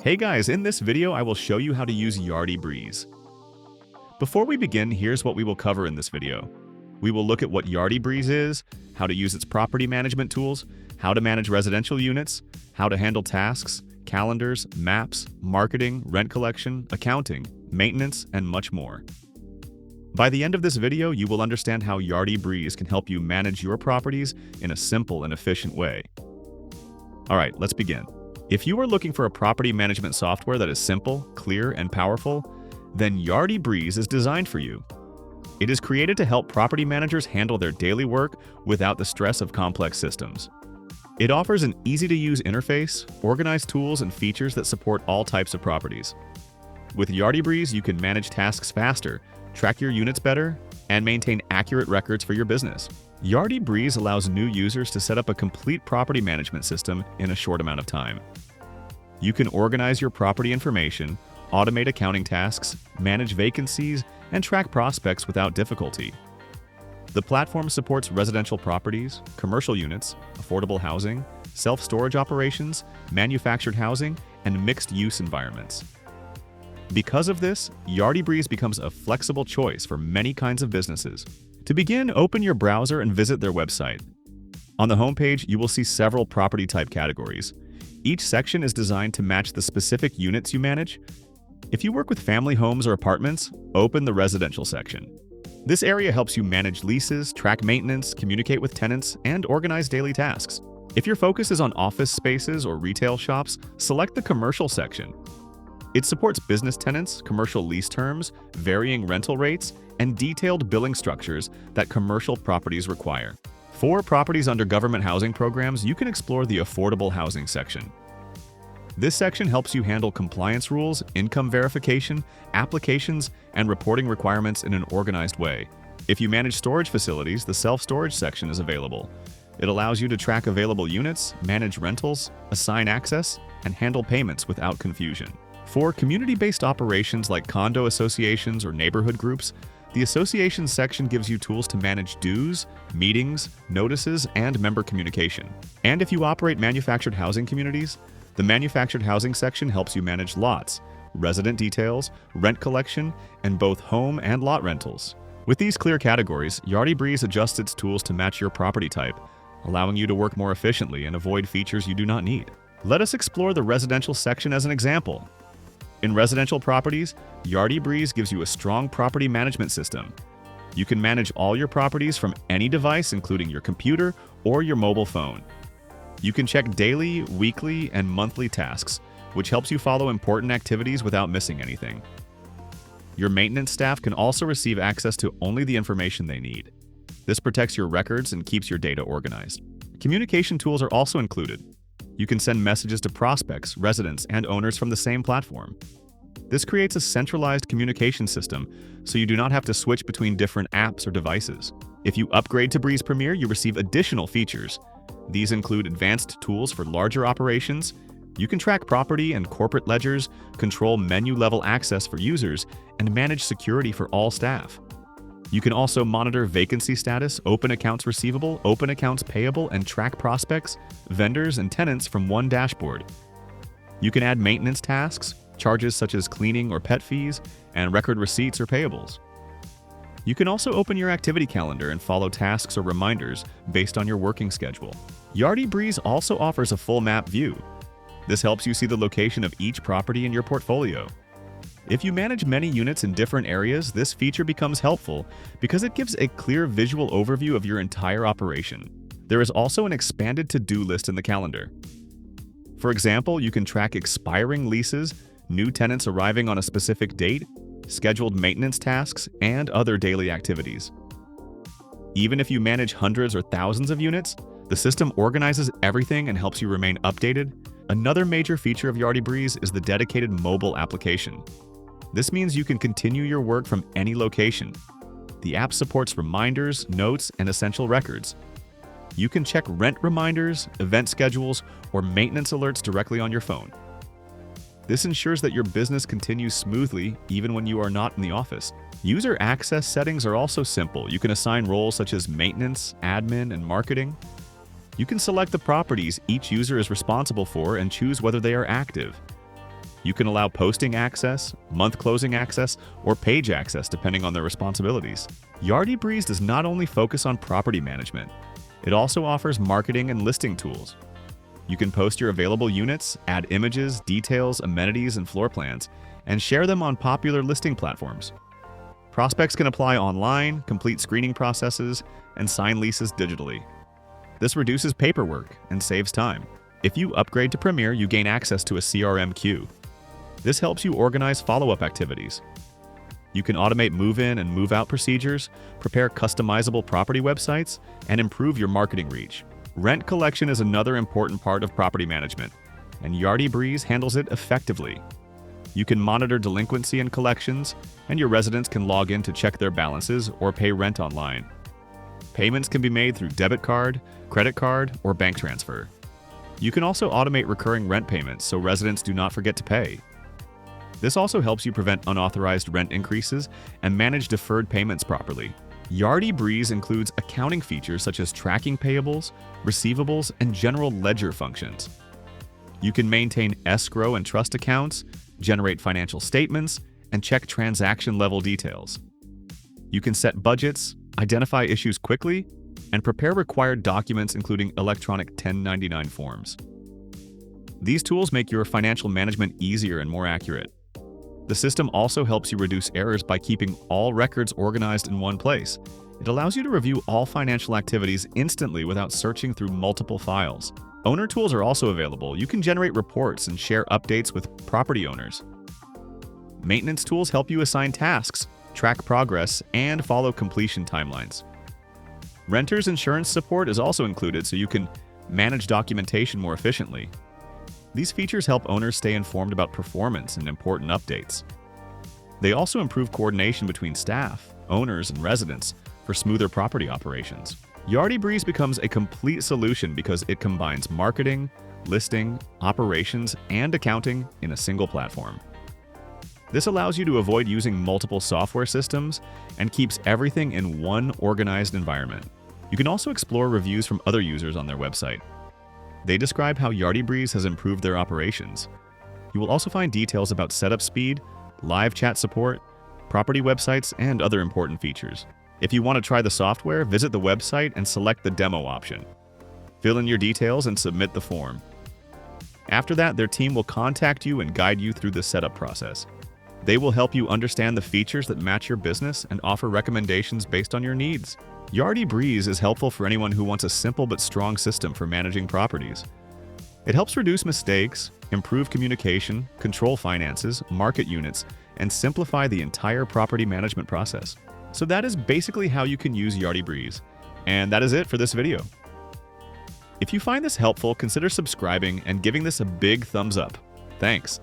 Hey guys, in this video I will show you how to use Yardi Breeze. Before we begin, here's what we will cover in this video. We will look at what Yardi Breeze is, how to use its property management tools, how to manage residential units, how to handle tasks, calendars, maps, marketing, rent collection, accounting, maintenance, and much more. By the end of this video, you will understand how Yardi Breeze can help you manage your properties in a simple and efficient way. Alright, let's begin. If you are looking for a property management software that is simple, clear, and powerful, then Yardi Breeze is designed for you. It is created to help property managers handle their daily work without the stress of complex systems. It offers an easy-to-use interface, organized tools, and features that support all types of properties. With Yardi Breeze, you can manage tasks faster, track your units better, and maintain accurate records for your business. Yardi Breeze allows new users to set up a complete property management system in a short amount of time. You can organize your property information, automate accounting tasks, manage vacancies, and track prospects without difficulty. The platform supports residential properties, commercial units, affordable housing, self-storage operations, manufactured housing, and mixed-use environments. Because of this, Yardi Breeze becomes a flexible choice for many kinds of businesses. To begin, open your browser and visit their website. On the homepage, you will see several property type categories. Each section is designed to match the specific units you manage. If you work with family homes or apartments, open the residential section. This area helps you manage leases, track maintenance, communicate with tenants, and organize daily tasks. If your focus is on office spaces or retail shops, select the commercial section. It supports business tenants, commercial lease terms, varying rental rates, and detailed billing structures that commercial properties require. For properties under government housing programs, you can explore the affordable housing section. This section helps you handle compliance rules, income verification, applications, and reporting requirements in an organized way. If you manage storage facilities, the self-storage section is available. It allows you to track available units, manage rentals, assign access, and handle payments without confusion. For community-based operations like condo associations or neighborhood groups, the associations section gives you tools to manage dues, meetings, notices, and member communication. And if you operate manufactured housing communities, the manufactured housing section helps you manage lots, resident details, rent collection, and both home and lot rentals. With these clear categories, Yardi Breeze adjusts its tools to match your property type, allowing you to work more efficiently and avoid features you do not need. Let us explore the residential section as an example. In residential properties, Yardi Breeze gives you a strong property management system. You can manage all your properties from any device, including your computer or your mobile phone. You can check daily, weekly, and monthly tasks, which helps you follow important activities without missing anything. Your maintenance staff can also receive access to only the information they need. This protects your records and keeps your data organized. Communication tools are also included. You can send messages to prospects, residents, and owners from the same platform. This creates a centralized communication system, so you do not have to switch between different apps or devices. If you upgrade to Breeze Premier, you receive additional features. These include advanced tools for larger operations. You can track property and corporate ledgers, control menu-level access for users, and manage security for all staff. You can also monitor vacancy status, open accounts receivable, open accounts payable, and track prospects, vendors, and tenants from one dashboard. You can add maintenance tasks, charges such as cleaning or pet fees, and record receipts or payables. You can also open your activity calendar and follow tasks or reminders based on your working schedule. Yardi Breeze also offers a full map view. This helps you see the location of each property in your portfolio. If you manage many units in different areas, this feature becomes helpful because it gives a clear visual overview of your entire operation. There is also an expanded to-do list in the calendar. For example, you can track expiring leases, new tenants arriving on a specific date, scheduled maintenance tasks, and other daily activities. Even if you manage hundreds or thousands of units, the system organizes everything and helps you remain updated. Another major feature of Yardi Breeze is the dedicated mobile application. This means you can continue your work from any location. The app supports reminders, notes, and essential records. You can check rent reminders, event schedules, or maintenance alerts directly on your phone. This ensures that your business continues smoothly even when you are not in the office. User access settings are also simple. You can assign roles such as maintenance, admin, and marketing. You can select the properties each user is responsible for and choose whether they are active. You can allow posting access, month closing access, or page access depending on their responsibilities. Yardi Breeze does not only focus on property management, it also offers marketing and listing tools. You can post your available units, add images, details, amenities, and floor plans, and share them on popular listing platforms. Prospects can apply online, complete screening processes, and sign leases digitally. This reduces paperwork and saves time. If you upgrade to Premier, you gain access to a CRM queue. This helps you organize follow-up activities. You can automate move-in and move-out procedures, prepare customizable property websites, and improve your marketing reach. Rent collection is another important part of property management, and Yardi Breeze handles it effectively. You can monitor delinquency and collections, and your residents can log in to check their balances or pay rent online. Payments can be made through debit card, credit card, or bank transfer. You can also automate recurring rent payments so residents do not forget to pay. This also helps you prevent unauthorized rent increases and manage deferred payments properly. Yardi Breeze includes accounting features such as tracking payables, receivables, and general ledger functions. You can maintain escrow and trust accounts, generate financial statements, and check transaction-level details. You can set budgets, identify issues quickly, and prepare required documents including electronic 1099 forms. These tools make your financial management easier and more accurate. The system also helps you reduce errors by keeping all records organized in one place. It allows you to review all financial activities instantly without searching through multiple files. Owner tools are also available. You can generate reports and share updates with property owners. Maintenance tools help you assign tasks, track progress, and follow completion timelines. Renters insurance support is also included so you can manage documentation more efficiently. These features help owners stay informed about performance and important updates. They also improve coordination between staff, owners, and residents for smoother property operations. Yardi Breeze becomes a complete solution because it combines marketing, listing, operations, and accounting in a single platform. This allows you to avoid using multiple software systems and keeps everything in one organized environment. You can also explore reviews from other users on their website. They describe how Yardi Breeze has improved their operations. You will also find details about setup speed, live chat support, property websites, and other important features. If you want to try the software, visit the website and select the demo option. Fill in your details and submit the form. After that, their team will contact you and guide you through the setup process. They will help you understand the features that match your business and offer recommendations based on your needs. Yardi Breeze is helpful for anyone who wants a simple but strong system for managing properties. It helps reduce mistakes, improve communication, control finances, market units, and simplify the entire property management process. So that is basically how you can use Yardi Breeze. And that is it for this video. If you find this helpful, consider subscribing and giving this a big thumbs up. Thanks.